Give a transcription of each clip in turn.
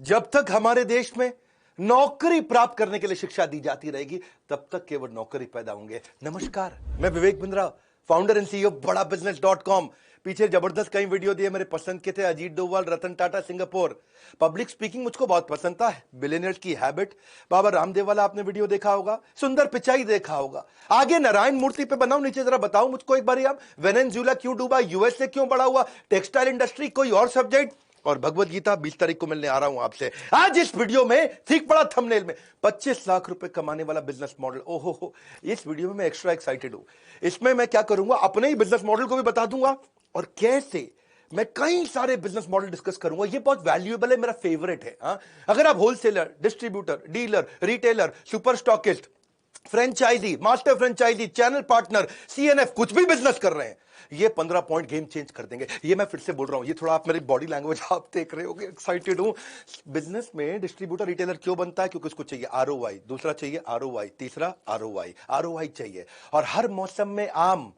जब तक हमारे देश में नौकरी प्राप्त करने के लिए शिक्षा दी जाती रहेगी, तब तक केवल नौकरी पैदा होंगे। नमस्कार, मैं Vivek Bindra, founder and CEO बड़ा बिजनेस.com। पीछे जबरदस्त कई वीडियो दिए, मेरे पसंद के थे। Ajit Doval, Ratan Tata, Singapore. Public speaking मुझको बहुत पसंद था। बिलियनियर्स की हैबिट, बाबा रामदेव वाला आपने वीडियो देखा होगा। सुंदर पिचाई देखा होगा। आगे नारायण मूर्ति पे बनाओ, नीचे जरा बताओ मुझको एक बार आप, वेनेजुएला क्यों डूबा, यूएसए क्यों बड़ा हुआ, टेक्सटाइल इंडस्ट्री, कोई और सब्जेक्ट, और भगवत गीता 20 तारीख को मिलने आ रहा हूं आपसे। आज इस वीडियो में ठीक पड़ा थंबनेल में 25 लाख रुपए कमाने वाला बिजनेस मॉडल। ओहो हो, इस वीडियो में मैं एक्स्ट्रा एक्साइटेड हूं। इसमें मैं क्या करूंगा, अपने ही बिजनेस मॉडल को भी बता दूंगा और कैसे मैं कई सारे बिजनेस मॉडल डिस्कस करूंगा। ये बहुत वैल्यूएबल है, मेरा फेवरेट है। अगर आप wholesaler, distributor, dealer, retailer, super stockist, franchisee, master franchisee, channel partner, CNF, कुछ भी बिजनेस कर रहे हैं, ये 15 पॉइंट गेम चेंज कर देंगे। ये मैं फिर से बोल रहा हूं, ये थोड़ा आप मेरी बॉडी लैंग्वेज आप देख रहे होगे, एक्साइटेड हूं। बिजनेस में डिस्ट्रीब्यूटर, रिटेलर क्यों बनता है? क्योंकि उसको चाहिए आरओआई, दूसरा चाहिए आरओआई, तीसरा आरओआई, आरओआई चाहिए। और हर मौसम में आम,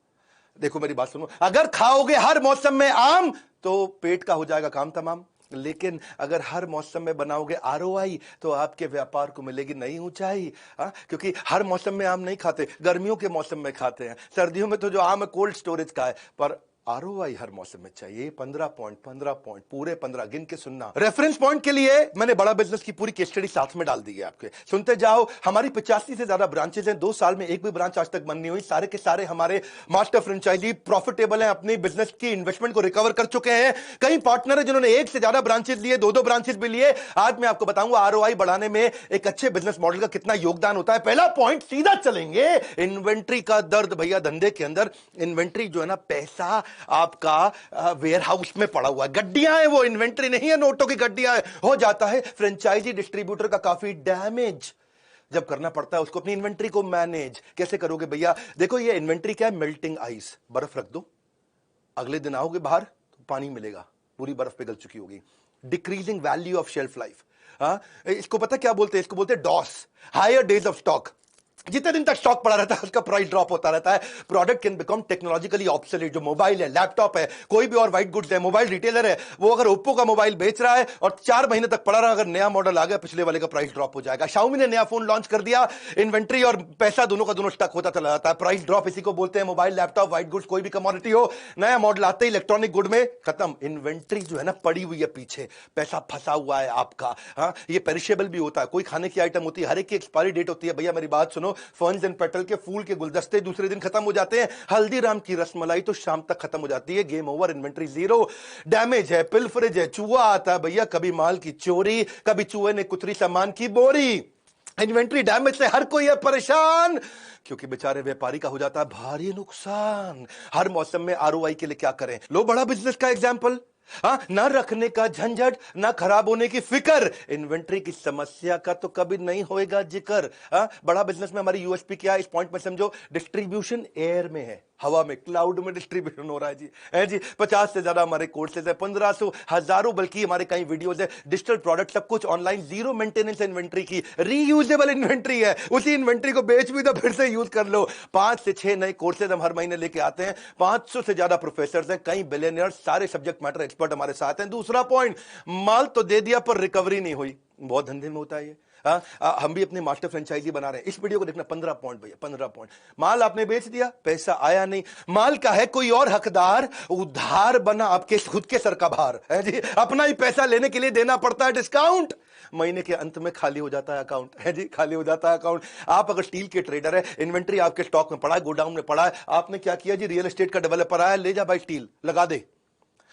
देखो मेरी बात सुनो, अगर खाओगे हर मौसम में आम तो पेट का हो जाएगा काम तमाम। लेकिन अगर हर मौसम में बनाओगे आरओआई तो आपके व्यापार को मिलेगी नई ऊंचाई। क्योंकि हर मौसम में आम नहीं खाते, गर्मियों के मौसम में खाते हैं। सर्दियों में तो जो आम है कोल्ड स्टोरेज का है, पर आरओआई हर मौसम में चाहिए। 15 पॉइंट, 15 पॉइंट, पूरे 15 गिन के सुनना। रेफरेंस पॉइंट के लिए मैंने बड़ा बिजनेस की पूरी केस स्टडी साथ में डाल दी है आपके, सुनते जाओ। हमारी 85 से ज्यादा ब्रांचेज हैं, 2 साल में एक भी ब्रांच आज तक बंद नहीं हुई। सारे के सारे हमारे मास्टर फ्रेंचाइजी प्रॉफिटेबल हैं, अपनी बिजनेस की इन्वेस्टमेंट को रिकवर कर चुके हैं। कई पार्टनर है जिन्होंने एक से ज्यादा ब्रांचेज लिए, 2-2 ब्रांचेज भी लिए। आज मैं आपको बताऊंगा आरओआई बढ़ाने में एक अच्छे बिजनेस मॉडल का कितना योगदान होता है। पहला पॉइंट, सीधा चलेंगे इन्वेंट्री का दर्द। भैया धंधे के अंदर इन्वेंट्री जो है ना, पैसा आपका वेयर हाउस में पड़ा हुआ है, गड्डियां हैं, वो इन्वेंट्री नहीं है, नोटों की गड्डियां हैं। हो जाता है फ्रेंचाइजी डिस्ट्रीब्यूटर का काफी डैमेज जब करना पड़ता है उसको अपनी इन्वेंट्री को मैनेज। कैसे करोगे भैया? देखो ये इन्वेंट्री क्या है, मेल्टिंग आइस। बर्फ रख दो, अगले दिन आओगे बाहर तो पानी मिलेगा, पूरी बर्फ पिघल चुकी होगी। Decreasing value of shelf life. इसको पता क्या बोलते हैं? इसको बोलते हैं DOS, higher days of stock. जितने दिन तक स्टॉक पड़ा रहता है उसका प्राइस ड्रॉप होता रहता है। Product can become technologically obsolete. जो मोबाइल है, लैपटॉप है, कोई भी और व्हाइट गुड्स है, मोबाइल रिटेलर है, वो अगर ओप्पो का मोबाइल बेच रहा है और 4 महीने तक पड़ा रहा, अगर नया मॉडल आ गया पिछले वाले का प्राइस ड्रॉप हो जाएगा। शाओमी ने नया फोन लॉन्च कर दिया, इन्वेंट्री और पैसा दोनों का दोनों स्टक होता चला जाता है। प्राइस ड्रॉप इसी को बोलते हैं। मोबाइल, लैपटॉप, व्हाइट गुड्स, कोई भी कमोडिटी हो, नया मॉडल आते ही इलेक्ट्रॉनिक गुड में खत्म। इन्वेंट्री जो है ना पड़ी हुई है पीछे, पैसा फंसा हुआ है आपका। ये पेरिशेबल भी होता है, कोई खाने की आइटम होती है, हर एक की एक्सपायरी डेट होती है। भैया मेरी बात सुनो, फर्न्स एंड के फूल के गुलदस्ते दूसरे दिन खत्म हो जाते हैं। हल्दीराम की रसमलाई तो शाम तक खत्म हो जाती है। Game over, inventory zero. Damage है, पिलफरेज है, चूहा आता है भैया, कभी माल की चोरी, कभी चूहे ने कुतरी सामान की बोरी। इन्वेंट्री डैमेज से हर कोई है परेशान, क्योंकि बेचारे व्यापारी का हो जाता है भारी नुकसान। हर मौसम में आरओआई के लिए क्या करें? लो बड़ा बिजनेस का एग्जांपल। ना रखने का झंझट, ना खराब होने की फिक्र। इन्वेंट्री की समस्या का तो कभी नहीं होएगा जिक्र। बड़ा बिजनेस में हमारी यूएसपी क्या है, इस पॉइंट में समझो। डिस्ट्रीब्यूशन एयर में है, हवा में, क्लाउड में डिस्ट्रीब्यूशन हो रहा है जी। 50 से ज्यादा हमारे कोर्सेज है, 1500, हजारों बल्कि हमारे कई वीडियोज है। डिजिटल प्रोडक्ट, सब कुछ ऑनलाइन, जीरो मेंटेनेंस इन्वेंट्री की, रीयूजेबल इन्वेंट्री है। उसी इन्वेंट्री को बेच भी तो फिर से यूज कर लो। 5 से 6 नए कोर्सेज हम हर महीने लेके आते हैं। 500 से ज्यादा प्रोफेसर हैं, कई बिलियनियर, सारे सब्जेक्ट मैटर एक्सपर्ट हमारे साथ हैं। दूसरा पॉइंट, माल तो दे दिया पर रिकवरी नहीं हुई। बहुत धंधे में होता है ये। हम भी अपने मास्टर फ्रेंचाइजी बना रहे हैं। इस वीडियो को देखना, 15 पॉइंट भैया, 15 पॉइंट। माल आपने बेच दिया, पैसा आया नहीं, माल का है कोई और हकदार, उधार बना आपके खुद के सर का भार है जी। अपना ही पैसा लेने के लिए देना पड़ता है डिस्काउंट। महीने के अंत में खाली हो जाता है अकाउंट है जी, खाली हो जाता है अकाउंट। आप अगर स्टील के ट्रेडर है, इन्वेंट्री आपके स्टॉक में पड़ा है, गोडाउन में पड़ा है, आपने क्या किया जी? रियल एस्टेट का डेवलपर आया, ले जा भाई स्टील लगा दे,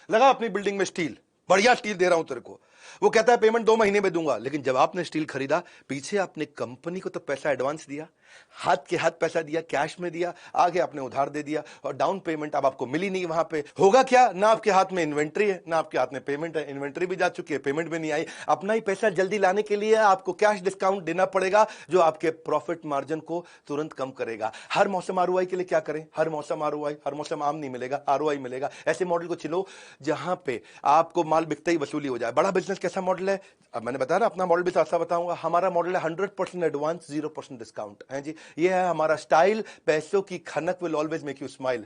लगा अपनी बिल्डिंग में स्टील, बढ़िया स्टील दे रहा हूं तेरे को। वो कहता है पेमेंट 2 महीने में दूंगा, लेकिन जब आपने स्टील खरीदा, पीछे आपने कंपनी को तो पैसा एडवांस दिया, हाथ के हाथ पैसा दिया, कैश में दिया, आगे आपने उधार दे दिया, और डाउन पेमेंट अब आपको मिली नहीं। वहां पे होगा क्या? ना आपके हाथ में इन्वेंट्री है, ना आपके हाथ में पेमेंट है। इन्वेंट्री भी जा चुकी है, पेमेंट भी नहीं आई। अपना ही पैसा जल्दी लाने के लिए आपको कैश डिस्काउंट देना पड़ेगा, जो आपके प्रॉफिट मार्जिन को तुरंत कम करेगा। हर मौसम आरओआई के लिए क्या करें? हर मौसम आरओआई, हर मौसम आम नहीं मिलेगा, आरओआई मिलेगा। ऐसे मॉडल को चलो जहां पे आपको माल बिकते ही वसूली हो जाए। बड़ा बिजनेस कैसा मॉडल है? अब मैंने बताया ना, अपना मॉडल भी साथ साथ बताऊंगा। हमारा मॉडल है 100% एडवांस, 0% डिस्काउंट है जी। ये है हमारा स्टाइल। पैसों की खनक will always make you smile.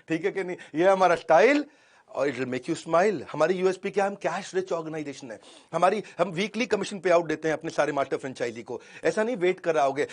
ठीक है कि नहीं? ये हमारा स्टाइल और it will make you smile. हमारी यूएसपी क्या है? हम कैश रिच ऑर्गेनाइजेशन है। हम वीकली कमीशन पे आउट देते हैं अपने सारे मास्टर फ्रेंचाइजी को। ऐसा नहीं वेट कर रहा होगे,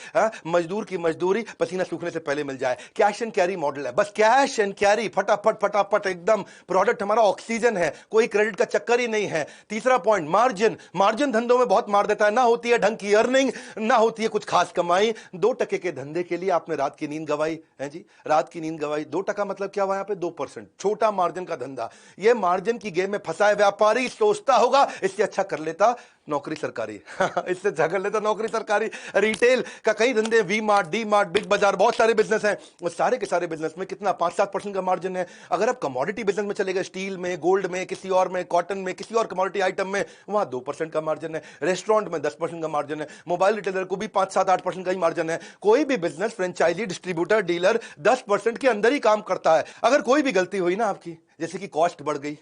मजदूर की मजदूरी पसीना सूखने से पहले मिल जाए। कैश एंड कैरी मॉडल है, बस कैश एंड कैरी, फटाफट फटाफट एकदम। प्रोडक्ट हमारा ऑक्सीजन है, कोई क्रेडिट का चक्कर ही नहीं है। तीसरा पॉइंट, मार्जिन। मार्जिन धंधों में बहुत मार देता है, ना होती है ढंग की अर्निंग, ना होती है कुछ खास कमाई। 2% के धंधे के लिए आपने रात की नींद गवाई है जी, रात की नींद गवाई। 2% मतलब क्या हुआ यहां पे? 2%। छोटा मार्जिन का धंधा। ये मार्जिन की गेम में फंसा है व्यापारी। सोचता होगा इससे अच्छा कर लेता नौकरी सरकारी इससे अच्छा कर लेता नौकरी सरकारी। रिटेल का कई धंधे, V Mart, D Mart, Big Bazaar, बहुत सारे बिजनेस हैं। वो सारे के सारे बिजनेस में कितना 5-7% का मार्जिन है। अगर आप कमोडिटी बिजनेस में चले गए, स्टील में, गोल्ड में, किसी और में, कॉटन में, किसी और कमोडिटी आइटम में, वहां 2% का मार्जिन है। रेस्टोरेंट में 10% का मार्जिन है। मोबाइल रिटेलर को भी 5-7-8% का ही मार्जिन है। कोई भी बिजनेस, फ्रेंचाइजी, डिस्ट्रीब्यूटर, डीलर 10% के अंदर ही काम करता है। अगर कोई भी गलती हुई ना आपकी, जैसे कि कॉस्ट बढ़ गई,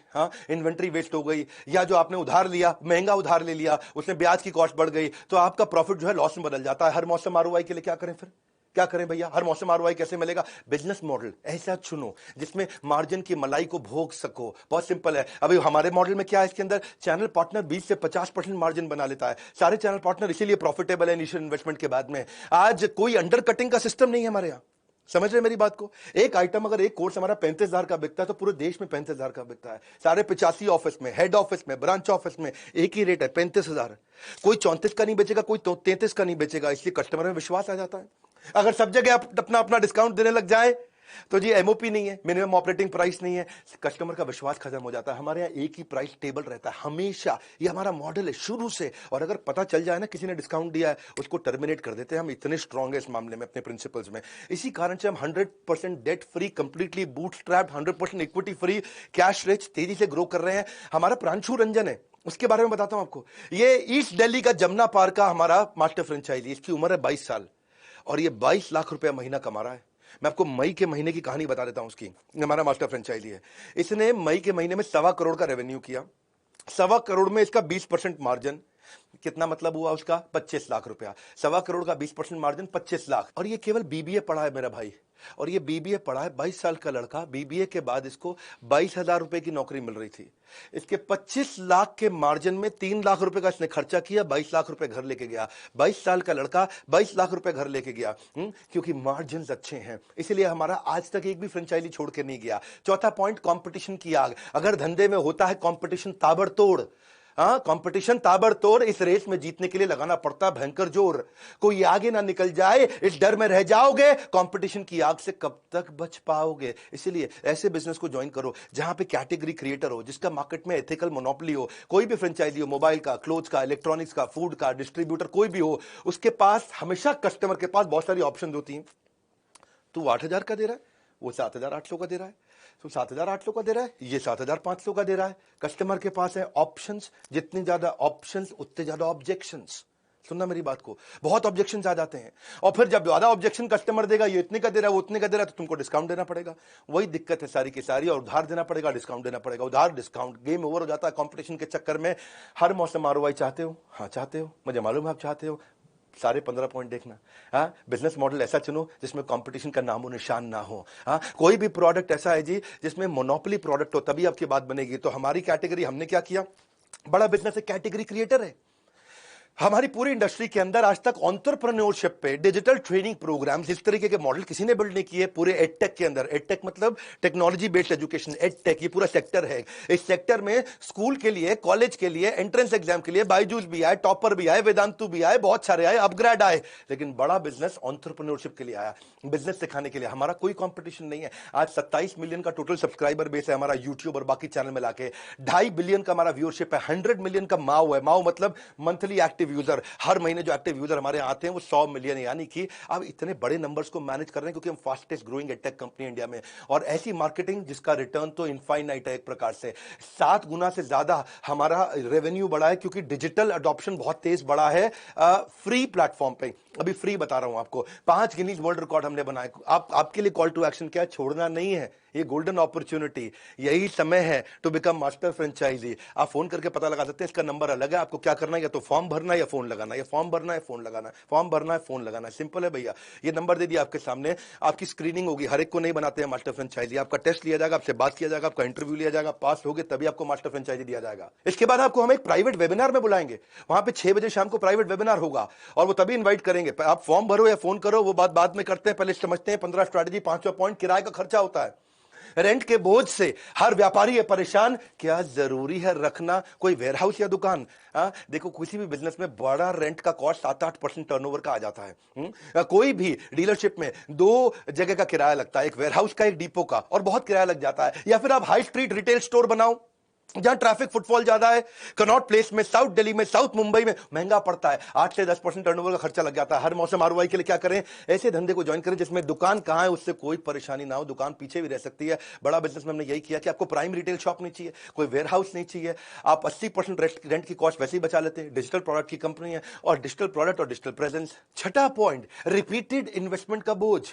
इन्वेंट्री वेस्ट हो गई, या जो आपने उधार लिया, महंगा उधार ले लिया, उसमें ब्याज की कॉस्ट बढ़ गई, तो आपका प्रॉफिट जो है लॉस में बदल जाता है। हर मौसम आरओआई के लिए क्या करें फिर? क्या करें भैया? हर मौसम आरओआई कैसे मिलेगा? बिजनेस मॉडल ऐसा चुनो जिसमें मार्जिन की मलाई को भोग सको। बहुत सिंपल है। अभी हमारे मॉडल में क्या है, इसके अंदर चैनल पार्टनर 20 से 50% मार्जिन बना लेता है। सारे चैनल पार्टनर इसीलिए प्रॉफिटेबल है इनिशियल इन्वेस्टमेंट के बाद में। आज कोई अंडर कटिंग का सिस्टम नहीं है हमारे यहां। समझ रहे मेरी बात को? एक आइटम अगर एक कोर्स हमारा 35,000 का बिकता है तो पूरे देश में 35,000 का बिकता है। सारे 85 ऑफिस में, हेड ऑफिस में, ब्रांच ऑफिस में एक ही रेट है, 35,000। कोई 34 का नहीं बेचेगा, कोई 33 का नहीं बेचेगा। इसलिए कस्टमर में विश्वास आ जाता है। अगर सब जगह आप अपना अपना डिस्काउंट देने लग जाए तो जी एमओपी नहीं है, मिनिमम ऑपरेटिंग प्राइस नहीं है, कस्टमर का विश्वास खत्म हो जाता है। हमारे यहाँ एक ही प्राइस टेबल रहता है हमेशा। ये हमारा मॉडल है शुरू से। और अगर पता चल जाए ना किसी ने डिस्काउंट दिया है, उसको टर्मिनेट कर देते हैं। हम इतने स्ट्रांग है इस मामले में अपने प्रिंसिपल्स में। इसी कारण से हम 100% debt free, completely bootstrapped, 100% equity free, cash rich, तेजी से ग्रो कर रहे हैं। हमारा प्रांशु रंजन है, उसके बारे में बताता हूं आपको। ये ईस्ट दिल्ली का जमुना पार्क का हमारा मास्टर फ्रेंचाइजी। इसकी उम्र है 22 साल और ये 22 लाख रुपया महीना कमा रहा है। मैं आपको मई के महीने की कहानी बता देता हूं उसकी। हमारा मास्टर फ्रेंचाइजी है। इसने मई के महीने में 1.25 करोड़ का रेवेन्यू किया। 1.25 करोड़ में इसका 20% मार्जिन। कितना मतलब हुआ उसका? 25 लाख रुपया। 1.25 करोड़ का 20% मार्जिन, 25 लाख। और ये केवल बीबीए पढ़ा है मेरा भाई। और ये बीबीए पढ़ा है, 22 साल का लड़का। बीबीए के बाद इसको 22,000 रुपए की नौकरी मिल रही थी। इसके 25 लाख के मार्जिन में 3 लाख रुपए का इसने खर्चा किया, 22 लाख रुपए घर लेके गया। 22 साल का लड़का 22 लाख रुपए घर लेके गया। क्योंकि मार्जिन अच्छे हैं, इसलिए हमारा आज तक एक भी फ्रेंचाइजी छोड़ के नहीं गया। चौथा पॉइंट, कंपटीशन की आग। अगर धंधे में होता है कंपटीशन ताबड़तोड़, कंपटीशन ताबड़तोड़, इस रेस में जीतने के लिए लगाना पड़ता है भयंकर जोर। कोई आगे ना निकल जाए इस डर में रह जाओगे। कंपटीशन की आग से कब तक बच पाओगे? इसलिए ऐसे बिजनेस को ज्वाइन करो जहां पे कैटेगरी क्रिएटर हो, जिसका मार्केट में एथिकल मोनोपोली हो। कोई भी फ्रेंचाइजी हो, मोबाइल का, क्लोथ का, इलेक्ट्रॉनिक्स का, फूड का, डिस्ट्रीब्यूटर कोई भी हो, उसके पास हमेशा कस्टमर के पास बहुत सारी ऑप्शन होती हैं। तू 8,000 का दे रहा है, वो 7,800 का दे रहा है। तो 7,800 का दे रहा है, ये 7,500 का दे रहा है। कस्टमर के पास है ऑप्शंस। जितनी ज्यादा ऑप्शंस उतने ज्यादा ऑब्जेक्शंस। सुनना मेरी बात को, बहुत ऑब्जेक्शंस आ जाते हैं। और फिर जब ज्यादा ऑब्जेक्शन कस्टमर देगा, ये इतने का दे रहा है, वो उतने का दे रहा है, तो तुमको डिस्काउंट देना पड़ेगा। वही दिक्कत है सारी की सारी। और उधार देना पड़ेगा, डिस्काउंट देना पड़ेगा, उधार डिस्काउंट, गेम ओवर हो जाता है कंपटीशन के चक्कर में। हर मौसम आरओआई चाहते हो? हाँ चाहते हो, मुझे मालूम है आप चाहते हो। सारे 15 पॉइंट देखना। बिजनेस मॉडल ऐसा चुनो जिसमें कंपटीशन का नामो निशान ना हो। कोई भी प्रोडक्ट ऐसा है जी जिसमें मोनोपोली प्रोडक्ट हो, तभी आपकी बात बनेगी। तो हमारी कैटेगरी, हमने क्या किया, बड़ा बिजनेस है, कैटेगरी क्रिएटर है। हमारी पूरी इंडस्ट्री के अंदर आज तक एंटरप्रेन्योरशिप पे डिजिटल ट्रेनिंग प्रोग्राम्स, इस तरीके के मॉडल किसी ने बिल्ड नहीं किए पूरे एडटेक के अंदर। एडटेक मतलब टेक्नोलॉजी बेस्ड एजुकेशन, एडटेक ये पूरा सेक्टर है। इस सेक्टर में स्कूल के लिए, कॉलेज के लिए, एंट्रेंस एग्जाम के लिए बायजूस भी आए, टॉपर भी आए, वेदांतु भी आए, बहुत सारे आए, अपग्रेड आए। लेकिन बड़ा बिजनेस एंटरप्रेन्योरशिप के लिए आया, बिजनेस सिखाने के लिए। हमारा कोई कंपटीशन नहीं है। आज 27 मिलियन का टोटल सब्सक्राइबर बेस है हमारा यूट्यूब और बाकी चैनल मिला के। 2.5 बिलियन का हमारा व्यूअरशिप है। 100 मिलियन का माओ है। माओ मतलब मंथली एक्टिव यूजर। हर महीने जो एक्टिव यूजर हमारे आते हैं वो 100 मिलियन। यानी कि अब इतने बड़े नंबर्स को मैनेज कर रहे हैं क्योंकि हम fastest growing edtech company India में। और ऐसी मार्केटिंग जिसका रिटर्न तो इनफाइनाइट है एक प्रकार से। 7 गुना से ज्यादा हमारा रेवेन्यू बढ़ा है क्योंकि डिजिटल अडॉप्शन बहुत तेज बढ़ा है फ्री प्लेटफॉर्म पे। अभी फ्री बता रहा हूं आपको, 5 गिनीज वर्ल्ड रिकॉर्ड हमने बनाए। आपके लिए कॉल टू एक्शन क्या है? छोड़ना नहीं है। ये गोल्डन अपॉर्चुनिटी, यही समय है टू बिकम मास्टर फ्रेंचाइजी। आप फोन करके पता लगा सकते हैं। इसका नंबर अलग है। आपको क्या करना है, या तो फॉर्म भरना है या फोन लगाना है, या फॉर्म भरना है फोन लगाना है, फॉर्म भरना है फोन लगाना है। सिंपल है भैया। ये नंबर दे दिया आपके सामने, आपकी स्क्रीनिंग होगी। हर एक को नहीं बनाते हैं मास्टर फ्रेंचाइजी। आपका टेस्ट लिया जाएगा, आपसे बात किया जाएगा, आपका इंटरव्यू लिया जाएगा, पास होगे तभी आपको मास्टर फ्रेंचाइजी दिया जाएगा। इसके बाद आपको हम एक प्राइवेट वेबिनार में बुलाएंगे, वहां पे 6 बजे शाम को प्राइवेट वेबिनार होगा और वो तभी इन्वाइट करेंगे। आप फॉर्म भरो या फोन करो, वो बात बाद में करते हैं, पहले समझते हैं 15 स्ट्रैटेजी, 500 पॉइंट। किराए का खर्चा होता है, रेंट के बोझ से हर व्यापारी है परेशान। क्या जरूरी है रखना कोई वेयरहाउस या दुकान? देखो किसी भी बिजनेस में बड़ा रेंट का कॉस्ट 7-8% टर्नओवर का आ जाता है। कोई भी डीलरशिप में 2 जगह का किराया लगता है, एक वेयरहाउस का, एक डिपो का, और बहुत किराया लग जाता है। या फिर आप हाई स्ट्रीट रिटेल स्टोर बनाओ जहां ट्रैफिक फुटफॉल ज्यादा है। कनॉट प्लेस में, साउथ दिल्ली में, साउथ मुंबई में महंगा पड़ता है, 8 से 10% टर्नओवर का खर्चा लग जाता है। हर मौसम आरओआई के लिए क्या करें? ऐसे धंधे को ज्वाइन करें जिसमें दुकान कहां है उससे कोई परेशानी ना हो, दुकान पीछे भी रह सकती है। बड़ा बिजनेस में हमने यही किया कि आपको प्राइम रिटेल शॉप नहीं चाहिए, कोई वेयर हाउस नहीं चाहिए, आप 80% रेंट की कॉस्ट वैसे ही बचा लेते हैं। डिजिटल प्रोडक्ट की कंपनी है, और डिजिटल प्रोडक्ट और डिजिटल प्रेजेंस। छठा पॉइंट, रिपीटेड इन्वेस्टमेंट का बोझ।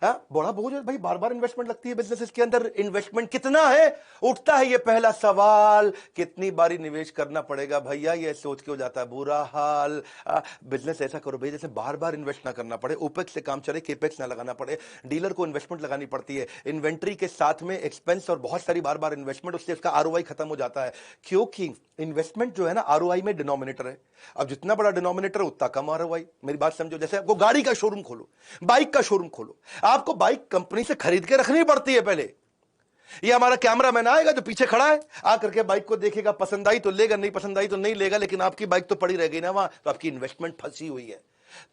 बड़ा बोझ है भाई, बार बार इन्वेस्टमेंट लगती है बिजनेस के अंदर। इन्वेस्टमेंट कितना है, उठता है ये पहला सवाल। कितनी बारी निवेश करना पड़ेगा भैया, ये सोच के हो जाता है बुरा हाल। बिजनेस ऐसा करो भाई जैसे बार बार इन्वेस्ट ना करना पड़े, ओपेक्स से काम चले, केपेक्स ना लगाना पड़े। डीलर को इन्वेस्टमेंट लगानी पड़ती है, इन्वेंट्री के साथ में एक्सपेंस और बहुत सारी बार बार इन्वेस्टमेंट, उससे उसका आरओआई खत्म हो जाता है। क्योंकि इन्वेस्टमेंट जो है ना आरओआई में डिनोमिनेटर है। अब जितना बड़ा डिनोमिनेटर है उतना कम आरओआई। मेरी बात समझो, जैसे आपको गाड़ी का शोरूम खोलो, बाइक का शोरूम खोलो, आपको बाइक कंपनी से खरीद के रखनी पड़ती है पहले। ये हमारा कैमरामैन आएगा जो पीछे खड़ा है, आकर के बाइक को देखेगा, पसंद आई तो लेगा, नहीं पसंद आई तो नहीं लेगा, लेकिन आपकी बाइक तो पड़ी रह गई ना वहां, तो आपकी इन्वेस्टमेंट फंसी हुई है।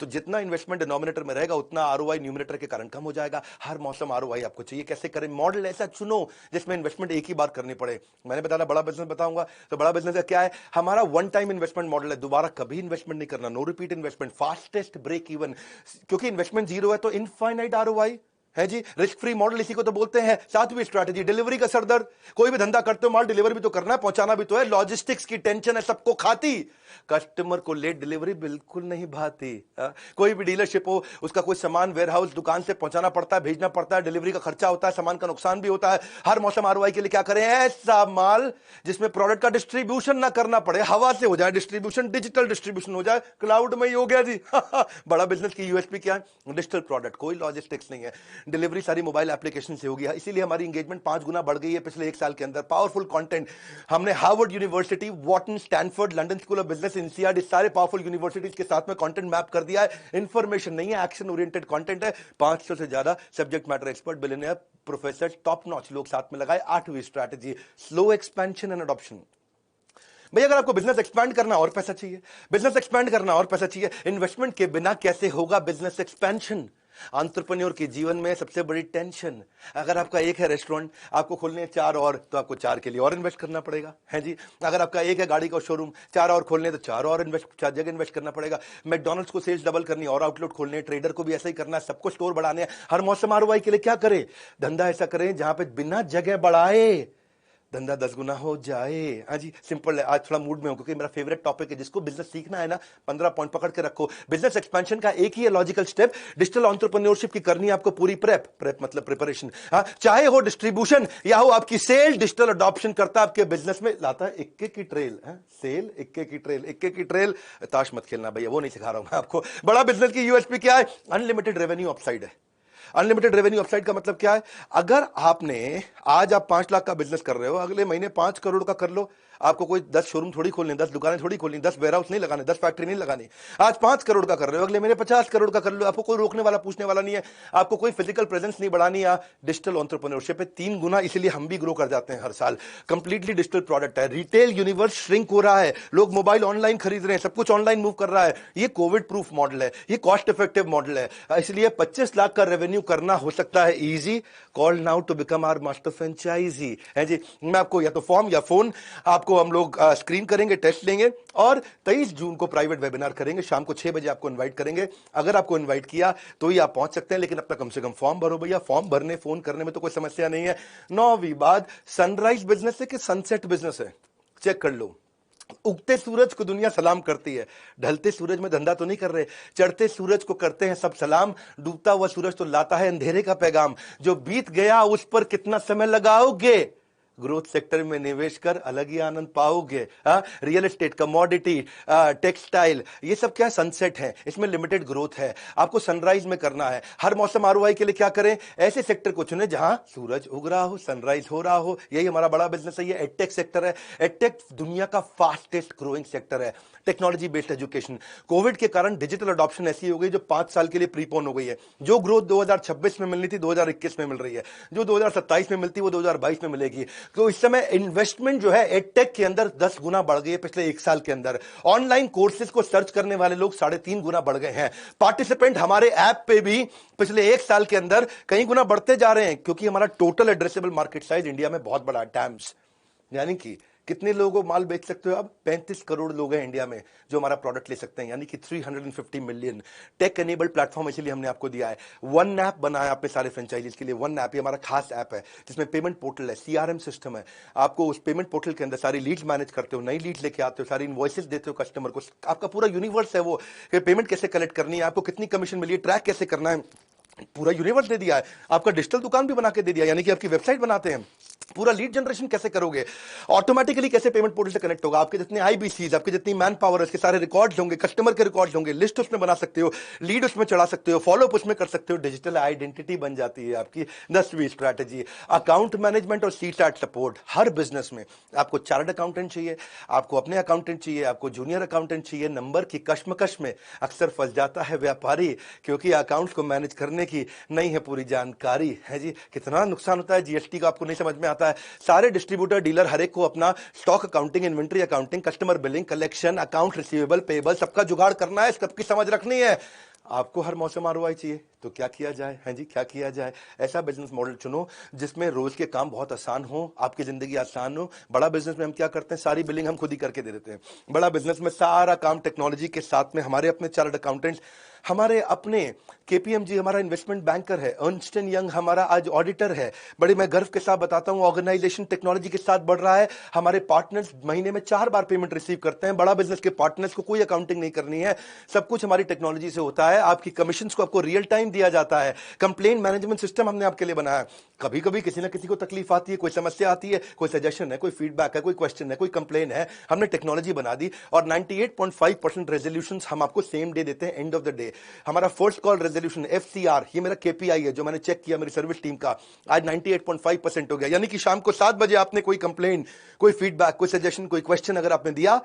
तो जितना इन्वेस्टमेंट डिनोमिनेटर में रहेगा उतना आरओआई न्यूमरेटर के कारण कम हो जाएगा। हर मौसम आरओआई आपको चाहिए। कैसे करें? मॉडल ऐसा चुनो जिसमें इन्वेस्टमेंट एक ही बार करनी पड़े। मैंने बताया बड़ा बिजनेस बताऊंगा, तो बड़ा बिजनेस का क्या है? हमारा वन टाइम इन्वेस्टमेंट मॉडल है, दोबारा कभी इन्वेस्टमेंट नहीं करना, no repeat investment, fastest break even. क्योंकि इन्वेस्टमेंट जीरो है तो इनफाइनाइट आरओआई है जी। रिस्क फ्री मॉडल इसी को तो बोलते हैं। सातवीं स्ट्रैटेजी, डिलीवरी का सरदर्द। कोई भी धंधा करते हो, माल डिलीवर भी तो करना है, पहुंचाना भी तो है। लॉजिस्टिक्स की टेंशन है सबको खाती, कस्टमर को लेट डिलीवरी बिल्कुल नहीं भाती। कोई भी डीलरशिप हो, उसका कोई सामान वेयरहाउस दुकान से पहुंचाना पड़ता है, भेजना पड़ता है, डिलीवरी का खर्चा होता है, सामान का नुकसान भी होता है। हर मौसम आरओआई के लिए क्या करें? ऐसा माल जिसमें प्रोडक्ट का डिस्ट्रीब्यूशन ना करना पड़े, हवा से हो जाए डिस्ट्रीब्यूशन, डिजिटल डिस्ट्रीब्यूशन हो जाए, क्लाउड में ही हो गया जी। बड़ा बिजनेस की यूएसपी क्या है? डिजिटल प्रोडक्ट, कोई लॉजिस्टिक्स नहीं है, डिलीवरी सारी मोबाइल एप्लीकेशन से होगी। इसीलिए हमारी एंगेजमेंट 5 गुना बढ़ गई है पिछले 1 साल के अंदर। पावरफुल कंटेंट हमने Harvard University, Wharton, Stanford, London School of Business, NCERT, सारे पावरफुल यूनिवर्सिटीज के साथ में कंटेंट मैप कर दिया है। इंफॉर्मेशन नहीं है, एक्शन ओरिएंटेड कंटेंट है। 500 से ज्यादा subject matter expert, billionaire, professor, top notch लोग साथ में लगाए। 8वीं strategy, slow expansion and adoption. भैया अगर आपको बिजनेस एक्सपैंड करना और पैसा चाहिए, बिजनेस एक्सपैंड करना और पैसा चाहिए, इन्वेस्टमेंट के बिना कैसे होगा बिजनेस एक्सपेंशन? एंटरप्रेन्योर के जीवन में सबसे बड़ी टेंशन, अगर आपका एक है रेस्टोरेंट, आपको खोलने 4 और, तो आपको 4 के लिए और इन्वेस्ट करना पड़ेगा, है जी। अगर आपका एक है गाड़ी का शोरूम, 4 और खोलने तो 4 और 4 जगह इन्वेस्ट करना पड़ेगा। मैकडॉनल्ड्स को सेल्स डबल करनी और आउटलेट खोलने, ट्रेडर को भी ऐसा ही करना है, सबको स्टोर बढ़ाने। हर मौसम आरओआई के लिए क्या करें? धंधा ऐसा करें जहां पे बिना जगह बढ़ाए धंधा 10 गुना हो जाए। हाँ जी, सिंपल है। आज थोड़ा मूड में हूं क्योंकि मेरा फेवरेट टॉपिक है। जिसको बिजनेस सीखना है ना, 15 पॉइंट पकड़ के रखो। बिजनेस एक्सपेंशन का एक ही है लॉजिकल स्टेप, डिजिटल एंटरप्रेन्योरशिप की करनी है आपको पूरी प्रेप मतलब प्रिपरेशन। हाँ, चाहे हो डिस्ट्रीब्यूशन या हो आपकी सेल, डिजिटल अडॉप्शन करता है आपके बिजनेस में, लाता है इक्के की ट्रेल। सेल इक्के की ट्रेल, इक्के की ट्रेल। ताश मत खेलना भैया, वो नहीं सिखा रहा हूं मैं आपको। बड़ा बिजनेस की यूएसपी क्या है? अनलिमिटेड रेवेन्यू अपसाइड है। अनलिमिटेड रेवेन्यू अपसाइड का मतलब क्या है? अगर आपने आज आप 5 लाख का बिजनेस कर रहे हो, अगले महीने 5 करोड़ का कर लो। आपको कोई 10 शोरूम थोड़ी खोलने, 10 दुकानें थोड़ी खोलनी, 10 वेयरहाउस नहीं लगाने, 10 फैक्ट्री नहीं लगानी। आज 5 करोड़ का कर रहे हो, अगले महीने 50 करोड़ का कर लो। आपको कोई रोकने वाला, पूछने वाला नहीं है। आपको कोई फिजिकल प्रेजेंस नहीं बढ़ानी है। डिजिटल एंटरप्रेन्योरशिप है 3 गुना, इसलिए हम भी ग्रो कर जाते हैं हर साल। कंप्लीटली डिजिटल प्रोडक्ट है। रिटेल यूनिवर्स श्रिंक हो रहा है, लोग मोबाइल ऑनलाइन खरीद रहे हैं, सब कुछ ऑनलाइन मूव कर रहा है। ये कोविड प्रूफ मॉडल है, ये कॉस्ट इफेक्टिव मॉडल है, इसलिए 25 लाख का रेवेन्यू करना हो सकता है easy. Call now to become our master franchisee, है जी। मैं आपको या तो फॉर्म या फोन, आपको हम लोग स्क्रीन करेंगे, टेस्ट लेंगे, और 23 जून को प्राइवेट वेबिनार करेंगे। शाम को 6 बजे आपको इनवाइट करेंगे। अगर आपको इनवाइट किया तो ही आप पहुंच सकते हैं, लेकिन अपना कम से कम फॉर्म भरो भैया। फॉर्म भरने, फोन करने में तो कोई समस्या नहीं है। 9वीं बात, सनराइज बिजनेस है कि सनसेट बिजनेस है? चेक कर लो। उगते सूरज को दुनिया सलाम करती है, ढलते सूरज में धंधा तो नहीं कर रहे। चढ़ते सूरज को करते हैं सब सलाम, डूबता हुआ सूरज तो लाता है अंधेरे का पैगाम। जो बीत गया उस पर कितना समय लगाओगे? ग्रोथ सेक्टर में निवेश कर अलग ही आनंद पाओगे। हाँ, रियल एस्टेट, कमोडिटी, टेक्सटाइल, ये सब क्या सनसेट है, इसमें लिमिटेड ग्रोथ है, आपको सनराइज में करना है। हर मौसम आरओआई के लिए क्या करें, ऐसे सेक्टर को चुने जहां सूरज उग रहा हो, सनराइज हो रहा हो। यही हमारा बड़ा बिजनेस है। ये एडटेक सेक्टर है। एडटेक दुनिया का फास्टेस्ट ग्रोइंग सेक्टर है। Technology based education. कोविड के कारण डिजिटल अडॉप्शन ऐसी हो गई जो 5 साल के लिए प्रीपोन हो गई है। जो ग्रोथ 2026 में मिलनी थी 2021 में मिल रही है, जो 2027 में मिलती वो 2022 में मिलेगी। तो इस समय इन्वेस्टमेंट जो है एडटेक के अंदर 10 गुना बढ़ गई है पिछले 1 साल के अंदर। ऑनलाइन कोर्सेज को सर्च करने वाले लोग 3.5 गुना बढ़ गए हैं। पार्टिसिपेंट हमारे ऐप पे भी पिछले 1 साल के अंदर कई गुना बढ़ते जा रहे हैं, क्योंकि हमारा total addressable market size India में बहुत बड़ा है। यानी कि कितने लोगों को माल बेच सकते हो आप? 35 करोड़ लोग हैं इंडिया में जो हमारा प्रोडक्ट ले सकते हैं, यानी कि 350 मिलियन। टेक एनेबल्ड प्लेटफॉर्म इसलिए हमने आपको दिया है। वन ऐप बनाया आपने सारे फ्रेंचाइजीज के लिए। वन ऐप, ये हमारा खास ऐप है जिसमें पेमेंट पोर्टल है, सीआरएम सिस्टम है। आपको उस पेमेंट पोर्टल के अंदर सारी लीड्स मैनेज करते हो, नई लीड्स लेके आते हो, सारी इनवॉइसेस देते हो कस्टमर को। आपका पूरा यूनिवर्स है वो, पेमेंट कैसे कलेक्ट करनी है, आपको कितनी कमीशन मिली है, ट्रैक कैसे करना है, पूरा यूनिवर्स दे दिया है। आपका डिजिटल दुकान भी बना के दे दिया, यानी कि आपकी वेबसाइट बनाते हैं। पूरा लीड जनरेशन कैसे करोगे, ऑटोमेटिकली कैसे पेमेंट पोर्टल से कनेक्ट होगा, आपके जितने आईबीसीज, आपके जितनी मैन पावर, उसके सारे रिकॉर्ड्स होंगे, कस्टमर के रिकॉर्ड्स होंगे, लिस्ट उसमें बना सकते हो, लीड उसमें चढ़ा सकते हो, फॉलो अप उसमें कर सकते हो। डिजिटल आइडेंटिटी बन जाती है आपकी। 10वीं स्ट्रैटेजी, अकाउंट मैनेजमेंट और सीसैट सपोर्ट। हर बिजनेस में आपको चार्टर्ड अकाउंटेंट चाहिए, आपको अपने अकाउंटेंट चाहिए, आपको जूनियर अकाउंटेंट चाहिए। नंबर की कश्मकश में अक्सर फंस जाता है व्यापारी, क्योंकि अकाउंट्स को मैनेज करने की नहीं है पूरी जानकारी है जी। कितना नुकसान होता है जीएसटी का, आपको नहीं समझ में आता है। सारे डिस्ट्रीब्यूटर, डीलर, हर एक को अपना stock accounting, inventory accounting, customer billing, collection, account receivable, payable, सबका जुगाड़ करना है, सबकी समझ रखनी है। आपको हर मौसम आरओआई चाहिए, तो क्या किया जाए, है जी, क्या किया जाए? ऐसा बिजनेस मॉडल चुनो जिसमें रोज के काम बहुत आसान हो, आपकी जिंदगी आसान हो। बड़ा बिजनेस में हम क्या करते हैं, सारी बिलिंग हम खुद ही करके दे देते हैं। बड़ा बिजनेस में सारा काम टेक्नोलॉजी के साथ में, हमारे अपने चार्टर्ड अकाउंटेंट्स, हमारे अपने केपीएमजी हमारा इन्वेस्टमेंट बैंकर है, अर्नस्ट एंड यंग हमारा आज ऑडिटर है। बड़े मैं गर्व के साथ बताता हूं, ऑर्गेनाइजेशन टेक्नोलॉजी के साथ बढ़ रहा है। हमारे पार्टनर्स महीने में 4 बार पेमेंट रिसीव करते हैं। बड़ा बिजनेस के पार्टनर्स को कोई अकाउंटिंग नहीं करनी है, सब कुछ हमारी टेक्नोलॉजी से होता है। आपकी कमीशंस को आपको रियल टाइम दिया जाता है। कंप्लेन मैनेजमेंट सिस्टम हमने आपके लिए बनाया। कभी कभी किसी ना किसी को तकलीफ आती है, कोई समस्या आती है, कोई सजेशन है, कोई फीडबैक है, कोई क्वेश्चन है, कोई कंप्लेन है, हमने टेक्नोलॉजी बना दी और 98.5% रेजोल्यूशंस हम आपको सेम डे देते हैं, एंड ऑफ द डे। हमारा फर्स्ट कॉल रेजोल्यूशन एफसीआर, ये मेरा केपीआई है जो मैंने चेक किया मेरी सर्विस टीम का, आज 98.5% हो गया। यानी कि शाम को 7 बजे आपने कोई कंप्लेन, कोई फीडबैक, कोई सजेशन, कोई क्वेश्चन अगर आपने दिया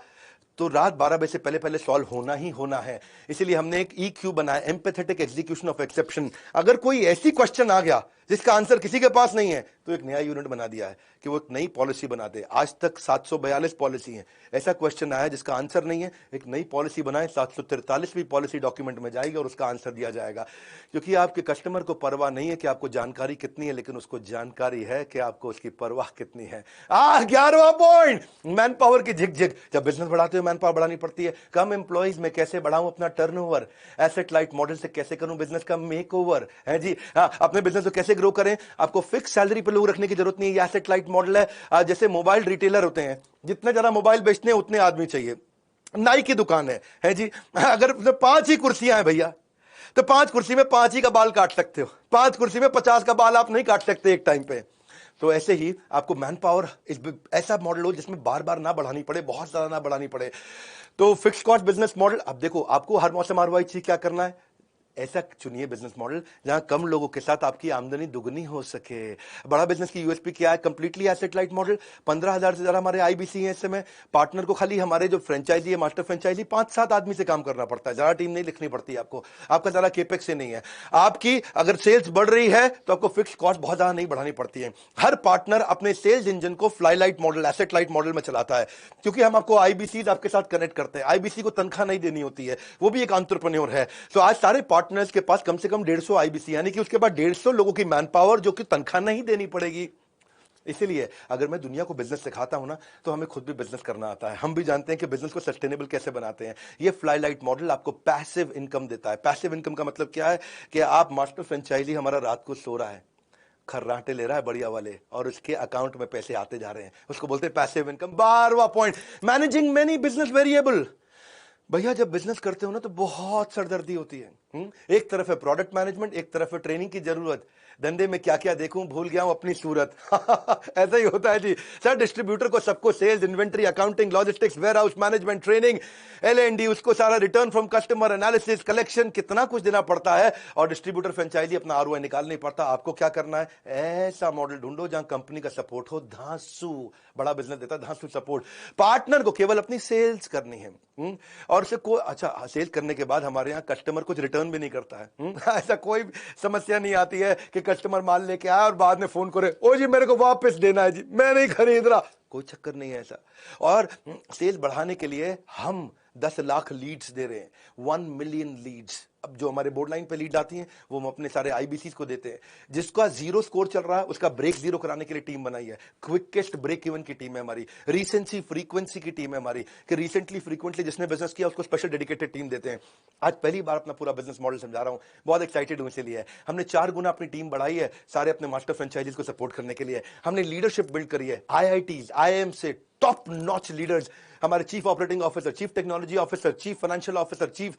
तो रात 12 बजे से पहले पहले सॉल्व होना ही होना है। इसीलिए हमने एक ईक्यू बनाया, एम्पैथेटिक एग्जीक्यूशन ऑफ एक्सेप्शन। अगर कोई ऐसी क्वेश्चन आ गया जिसका आंसर किसी के पास नहीं है, तो एक नया यूनिट बना दिया है कि वो एक नई पॉलिसी बना दे। आज तक 742 पॉलिसी हैं। ऐसा क्वेश्चन आया जिसका आंसर नहीं है, एक नई पॉलिसी बनाए, 743वीं पॉलिसी डॉक्यूमेंट में जाएगी और उसका आंसर दिया जाएगा। क्योंकि आपके कस्टमर को परवाह नहीं है कि आपको जानकारी कितनी है, लेकिन उसको जानकारी है कि आपको उसकी परवाह कितनी है। 11वां पॉइंट, मैन पावर की झिकझिक। जब बिजनेस बढ़ाते हो मैन पावर बढ़ानी पड़ती है। कम एम्प्लॉइज में कैसे बढ़ाऊं अपना टर्नओवर, एसेट लाइट मॉडल से कैसे करूं बिजनेस का मेकओवर, है जी। अपने बिजनेस को कैसे ग्रो करें, आपको फिक्स सैलरी पे लोग रखने की जरूरत नहीं है। एसेट लाइट मॉडल है। जैसे मोबाइल रिटेलर होते हैं, जितने ज्यादा मोबाइल बेचते हैं उतने आदमी चाहिए। नाई की दुकान है जी, अगर 5 ही कुर्सियां हैं भैया, तो 5 कुर्सी में 5 ही का बाल काट सकते हो। 5 कुर्सी में 50 का बाल आप नहीं काट सकते एक टाइम पे। तो ऐसे ही आपको मैन पावर ऐसा मॉडल हो जिसमें बार बार ना बढ़ानी पड़े, बहुत ज्यादा ना बढ़ानी पड़े। तो फिक्स कॉस्ट बिजनेस मॉडल। अब देखो, आपको हर मौसम आरओआई चाहिए, क्या करना है, ऐसा चुनिए बिजनेस मॉडल जहां कम लोगों के साथ आपकी आमदनी दुगनी हो सके। बड़ा बिजनेस की यूएसपी क्या है, कंप्लीटली एसेट लाइट मॉडल। 15,000 से ज्यादा हमारे आईबीसी हैं इस समय। पार्टनर को खाली हमारे जो फ्रेंचाइजी है, मास्टर फ्रेंचाइजी, 5-7 आदमी से काम करना पड़ता है, ज्यादा टीम नहीं लिखनी पड़ती आपको। आपका ज्यादा केपेक्स से नहीं है। आपकी अगर सेल्स बढ़ रही है तो आपको फिक्स कॉस्ट बहुत ज्यादा नहीं बढ़ानी पड़ती है। हर पार्टनर अपने सेल्स इंजन को fly light model, asset light model में चलाता है, क्योंकि हम आपको आईबीसी आपके साथ कनेक्ट करते हैं। आईबीसी को तनख्वाह नहीं देनी होती है, वो भी एक एंटरप्रेन्योर है। तो आज सारे पार्टनर्स के पास कम से कम 150 आईबीसी, यानी कि उसके बाद 150 लोगों की मैन पावर जो कि तनख्वाह नहीं देनी पड़ेगी। इसीलिए अगर मैं दुनिया को बिजनेस सिखाता हूं ना, तो हमें खुद भी बिजनेस करना आता है। हम भी जानते हैं कि बिजनेस को सस्टेनेबल कैसे बनाते हैं। ये फ्लाई लाइट मॉडल आपको पैसिव इनकम देता है। पैसिव इनकम का मतलब क्या है कि आप मास्टर फ्रेंचाइजी हमारा रात को सो रहा है, खर्राटे ले रहा है बढ़िया वाले, और उसके अकाउंट में पैसे आते जा रहे हैं, उसको बोलते हैं पैसिव इनकम। 12वां point, managing many business variable. भैया जब बिजनेस करते हो ना तो बहुत सरदर्दी होती है। एक तरफ है प्रोडक्ट मैनेजमेंट, एक तरफ है ट्रेनिंग की जरूरत। धंधे में क्या क्या देखूं, भूल गया हूं अपनी सूरत। ऐसा ही होता है जी सर। डिस्ट्रीब्यूटर को सबको sales, inventory, accounting, logistics, warehouse management, training, L&D, उसको सारा return from customer, analysis, collection, कितना कुछ देना पड़ता है। और डिस्ट्रीब्यूटर फ्रेंचाइजी अपना ROI निकाल नहीं पड़ता। आपको क्या करना है, ऐसा मॉडल ढूंढो जहां कंपनी का सपोर्ट हो। धांसू बड़ा बिजनेस देता है, धांसू सपोर्ट। पार्टनर को केवल अपनी सेल्स करनी है, और उसे कोई, अच्छा सेल्स करने के बाद हमारे यहाँ कस्टमर कुछ रिटर्न भी नहीं करता है। ऐसा कोई समस्या नहीं आती है कि कस्टमर माल लेके आया और बाद में फोन करे, ओ जी मेरे को वापस देना है जी, मैं नहीं खरीद रहा। कोई चक्कर नहीं है ऐसा। और सेल्स बढ़ाने के लिए हम 10 लाख लीड्स दे रहे हैं, 1 मिलियन लीड्स। अब जो हमारे बोर्ड लाइन पे लीड आती हैं वो हम अपने सारे IBCs को देते हैं। जिसका 0 स्कोर चल रहा है उसका ब्रेक 0 कराने के लिए टीम बनाई है। क्विकेस्ट ब्रेक इवन की टीम है हमारी। रिसेंसी फ्रीक्वेंसी की टीम है हमारी, कि रिसेंटली फ्रीक्वेंटली जिसने बिजनेस किया उसको स्पेशल डेडिकेटेड टीम देते हैं। आज पहली बार अपना पूरा बिजनेस मॉडल समझा रहा हूं, बहुत एक्साइटेड हूं इसलिए। हमने 4 गुना अपनी टीम बढ़ाई है, सारे अपने मास्टर फ्रेंचाइजीज को सपोर्ट करने के लिए। हमने लीडरशिप बिल्ड करी है, IITs, IIM से टॉप नॉच लीडर्स। हमारे chief operating officer, chief technology officer, chief financial officer, chief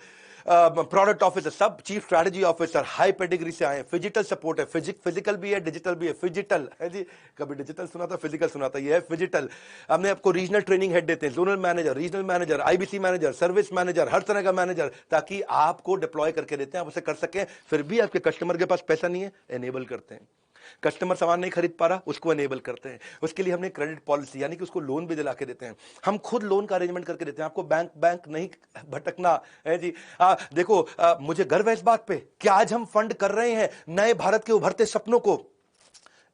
product officer, सब chief strategy officer high pedigree से आए। फिजिकल सपोर्ट है, फिजिकल भी है, डिजिटल भी है। फिजिकल है जी, कभी डिजिटल सुना था, फिजिकल सुना था, ये है फिजिकल। हमने आपको रीजनल ट्रेनिंग हेड देते हैं, zonal manager, regional manager, IBC manager, service manager, हर तरह का मैनेजर, ताकि आपको डिप्लॉय करके देते हैं, आप उसे कर सकें। फिर भी आपके कस्टमर के पास पैसा नहीं है, एनेबल करते हैं। कस्टमर सामान नहीं खरीद पा रहा, उसको एनेबल करते हैं। उसके लिए हमने क्रेडिट पॉलिसी, यानी कि उसको लोन भी दिला के देते हैं। हम खुद लोन का अरेंजमेंट करके देते हैं। आपको बैंक नहीं भटकना है जी। देखो, मुझे गर्व है इस बात पे कि आज हम फंड कर रहे हैं नए भारत के उभरते सपनों को।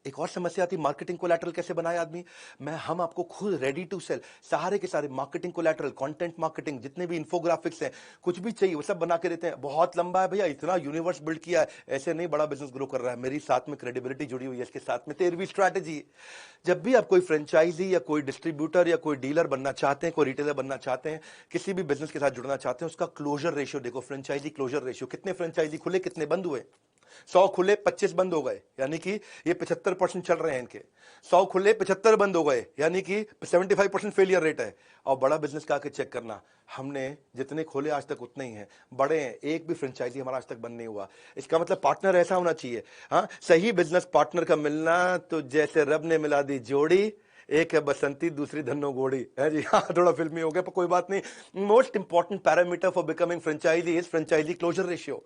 एक और समस्या आती, मार्केटिंग कोलैटरल कैसे बनाए आदमी। हम आपको खुद रेडी टू सेल सारे के सारे मार्केटिंग कोलैटरल, कंटेंट मार्केटिंग, जितने भी इन्फोग्राफिक्स हैं, कुछ भी चाहिए वो सब बना के देते हैं। बहुत लंबा है भैया, इतना यूनिवर्स बिल्ड किया है, ऐसे नहीं बड़ा बिजनेस ग्रो कर रहा है। मेरी साथ में क्रेडिबिलिटी जुड़ी हुई है, इसके साथ में 13वीं स्ट्रैटेजी। जब भी आप कोई फ्रेंचाइजी या कोई डिस्ट्रीब्यूटर या कोई डीलर बनना चाहते हैं, कोई रिटेलर बनना चाहते हैं, किसी भी बिजनेस के साथ जुड़ना चाहते हैं, उसका क्लोजर रेशियो देखो। फ्रेंचाइजी क्लोजर रेशियो, कितने फ्रेंचाइजी खुले, कितने बंद हुए। 100 खुले 25 बंद हो गए, यानी कि ये 75% चल रहे हैं इनके। 100 खुले 75 बंद हो गए, यानी कि 75% फेलियर रेट है। और बड़ा बिजनेस का आके चेक करना, हमने जितने खोले आज तक उतने ही हैं, बड़े हैं, एक भी फ्रेंचाइजी हमारा आज तक बंद नहीं हुआ। इसका मतलब पार्टनर ऐसा होना चाहिए। हाँ, सही बिजनेस पार्टनर का मिलना तो जैसे रब ने मिला दी जोड़ी, एक है बसंती दूसरी धन्नो गोड़ी, है जी। हाँ, थोड़ा फिल्मी हो गया पर कोई बात नहीं। Most important parameter for becoming franchisee is franchisee closure ratio.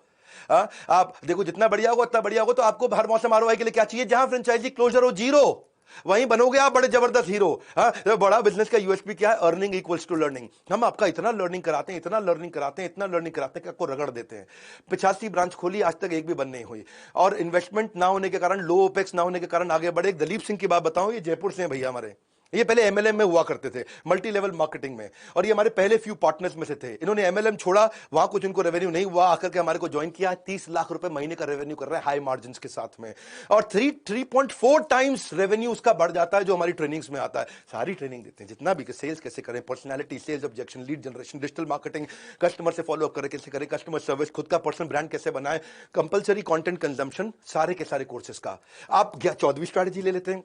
आप देखो, जितना बढ़िया होगा उतना बढ़िया होगा। तो आपको हर मौसम ROI के लिए क्या चाहिए, जहां फ्रेंचाइजी क्लोजर हो 0, वहीं बनोगे आप बड़े जबरदस्त हीरो। तो बड़ा बिजनेस का USP क्या है, अर्निंग इक्वल्स टू लर्निंग। हम आपका इतना लर्निंग कराते हैं, इतना लर्निंग कराते हैं, इतना लर्निंग कराते हैं कि आपको रगड़ देते हैं। 85 ब्रांच खोली, आज तक एक भी बंद नहीं हुई। और इन्वेस्टमेंट ना होने के कारण, लो ओपेक्स ना होने के कारण आगे बढ़े। दलीप सिंह की बात बताऊं, ये जयपुर से हैं भैया हमारे। ये पहले MLM में हुआ करते थे, मल्टी लेवल मार्केटिंग में, और ये हमारे पहले फ्यू पार्टनर्स में से थे। इन्होंने MLM छोड़ा, वहां कुछ इनको रेवेन्यू नहीं हुआ, आकर के हमारे को ज्वाइन किया। 30 लाख रुपए महीने का रेवेन्यू कर रहे हैं हाई मार्जिन के साथ में, और 3.4 टाइम्स रेवेन्यू उसका बढ़ जाता है जो हमारी ट्रेनिंग्स में आता है। सारी ट्रेनिंग देते हैं, जितना भी, सेल्स कैसे करें, personality, sales objection, lead generation, digital marketing, customer से फॉलो अप करें कैसे करें, कस्टमर सर्विस, खुद का पर्सनल ब्रांड कैसे बनाए, कंपलसरी कंटेंट कंजम्पशन, सारे के सारे कोर्सेज का। आप 14वीं स्ट्रैटेजी ले लेते हैं,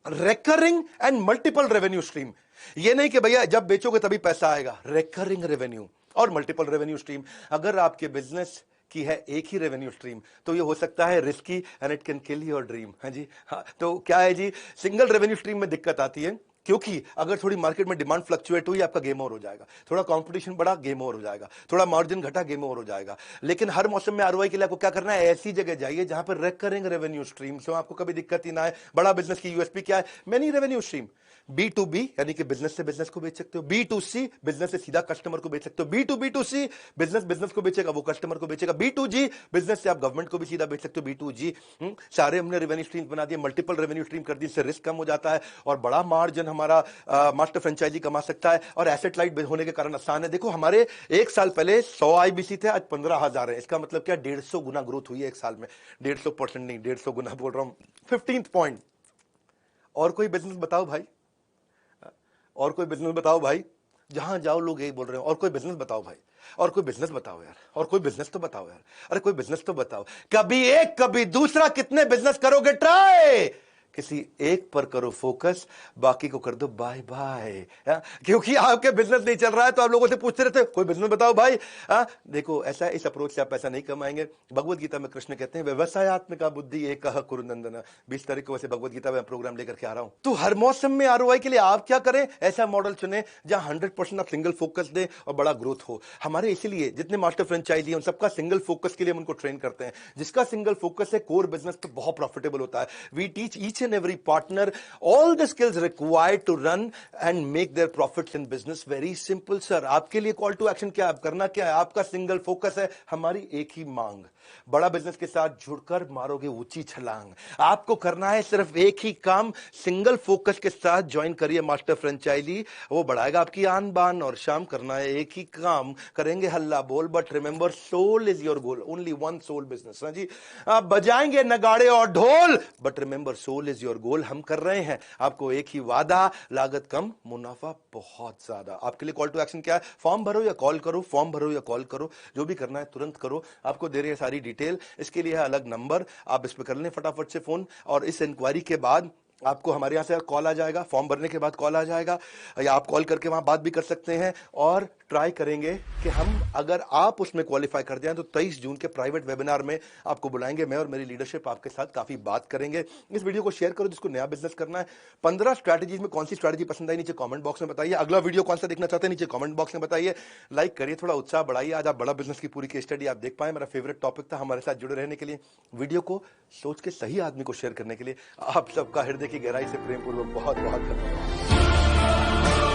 recurring and multiple revenue stream. ये नहीं कि भैया जब बेचोगे तभी पैसा आएगा, रेकरिंग रेवेन्यू और मल्टीपल रेवेन्यू स्ट्रीम। अगर आपके बिजनेस की है एक ही रेवेन्यू स्ट्रीम तो ये हो सकता है risky and it can kill your dream. हाँ जी, हाँ। तो क्या है जी, सिंगल रेवेन्यू स्ट्रीम में दिक्कत आती है, क्योंकि अगर थोड़ी मार्केट में डिमांड फ्लक्चुएट हुई, आपका गेम ओवर हो जाएगा। थोड़ा कंपटीशन बढ़ा, गेम ओवर हो जाएगा। थोड़ा मार्जिन घटा, गेम ओवर हो जाएगा। लेकिन हर मौसम में ROI के लिए आपको क्या करना है, ऐसी जगह जाइए जहां पर रेकरिंग रेवेन्यू स्ट्रीम से आपको कभी दिक्कत ही ना है। बड़ा बिजनेस की USP क्या है, मेनी रेवेन्यू स्ट्रीम। B2B यानी कि बिजनेस से बिजनेस को बेच सकते हो, B2C बिजनेस से सीधा कस्टमर को बेच सकते हो, B2B2C बिजनेस बिजनेस को बेचेगा, वो कस्टमर को बेचेगा, B2G बिजनेस से आप गवर्नमेंट को भी सीधा बेच सकते हो, B2G। सारे हमने रेवेन्यू स्ट्रीम बना दिए, मल्टीपल रेवेन्यू स्ट्रीम कर दिए, इससे रिस्क कम हो जाता है और बड़ा मार्जिन हमारा मास्टर फ्रेंचाइजी कमा सकता है। और एसेट लाइट होने के कारण आसान है। देखो, हमारे एक साल पहले 100 IBC थे, आज 15,000 है। इसका मतलब क्या, 150 गुना ग्रोथ हुई है एक साल में। 150% नहीं, 150 गुना बोल रहा हूं। 15th पॉइंट, और कोई बिजनेस बताओ भाई, और कोई बिजनेस बताओ भाई। जहां जाओ लोग यही बोल रहे हो, और कोई बिजनेस बताओ भाई, और कोई बिजनेस बताओ यार, और कोई बिजनेस तो बताओ यार, अरे कोई बिजनेस तो बताओ। कभी एक कभी दूसरा, कितने बिजनेस करोगे ट्राई, किसी एक पर करो फोकस, बाकी को कर दो बाय बाय। क्योंकि आपके बिजनेस नहीं चल रहा है तो आप लोगों से पूछते रहते कोई बिजनेस बताओ भाई। देखो ऐसा, इस अप्रोच से आप पैसा नहीं कमाएंगे। भगवत गीता में कृष्ण कहते हैं व्यवसायत्मक बुद्धि एक कुरु नंदन। 20 तारीख को वैसे भगवत गीता में प्रोग्राम लेकर के आ रहा हूं। तो हर मौसम में आरओआई के लिए आप क्या करें, ऐसा मॉडल चुने जहां 100% आप सिंगल फोकस दें और बड़ा ग्रोथ हो। हमारे इसीलिए जितने मास्टर फ्रेंचाइजी उन सबका सिंगल फोकस के लिए हम उनको ट्रेन करते हैं। जिसका सिंगल फोकस है कोर बिजनेस तो बहुत प्रॉफिटेबल होता है। We teach each and every partner all the skills required to run and make their profits in business. Very simple sir। आपके लिए कॉल टू एक्शन क्या है, आप करना क्या है, आपका सिंगल फोकस है हमारी एक ही मांग। बड़ा बिजनेस के साथ जुड़कर मारोगे ऊंची छलांग। आपको करना है सिर्फ एक ही काम, सिंगल फोकस के साथ ज्वाइन करिए मास्टर फ्रेंचाइजी, वो बढ़ाएगा आपकी आन बान। और शाम करना है एक ही काम, करेंगे हल्ला बोल, but remember soul is your goal, only one soul business. जी आप बजाएंगे नगाड़े और ढोल, but remember soul is your goal. हम कर रहे हैं आपको एक ही वादा, लागत कम मुनाफा बहुत ज्यादा। आपके लिए कॉल टू एक्शन क्या है, फॉर्म भरो या कॉल करो, फॉर्म भरो या कॉल करो, जो भी करना है तुरंत करो। आपको दे रही है सारी डिटेल, इसके लिए है अलग नंबर, आप इस पे कर लें फटाफट से फोन। और इस इंक्वायरी के बाद आपको हमारे यहाँ से कॉल आ जाएगा, फॉर्म भरने के बाद कॉल आ जाएगा, या आप कॉल करके वहां बात भी कर सकते हैं। और ट्राई करेंगे कि हम, अगर आप उसमें क्वालिफाई कर जाएं तो 23 जून के प्राइवेट वेबिनार में आपको बुलाएंगे। मैं और मेरी लीडरशिप आपके साथ काफी बात करेंगे। इस वीडियो को शेयर करो जिसको नया बिजनेस करना है। 15 स्ट्रैटेजीज में कौन सी स्ट्रैटेजी पसंद आई नीचे कमेंट बॉक्स में बताइए। अगला वीडियो कौन सा देखना चाहते हैं नीचे कमेंट बॉक्स में बताइए। लाइक करिए, थोड़ा उत्साह बढ़ाइए। आज आप बड़ा बिजनेस की पूरी केस स्टडी आप देख पाए। मेरा फेवरेट टॉपिक था। हमारे साथ जुड़े रहने के लिए, वीडियो को सोच के सही आदमी को शेयर करने के लिए आप सबका हृदय की गहराई से प्रेम बहुत बहुत धन्यवाद।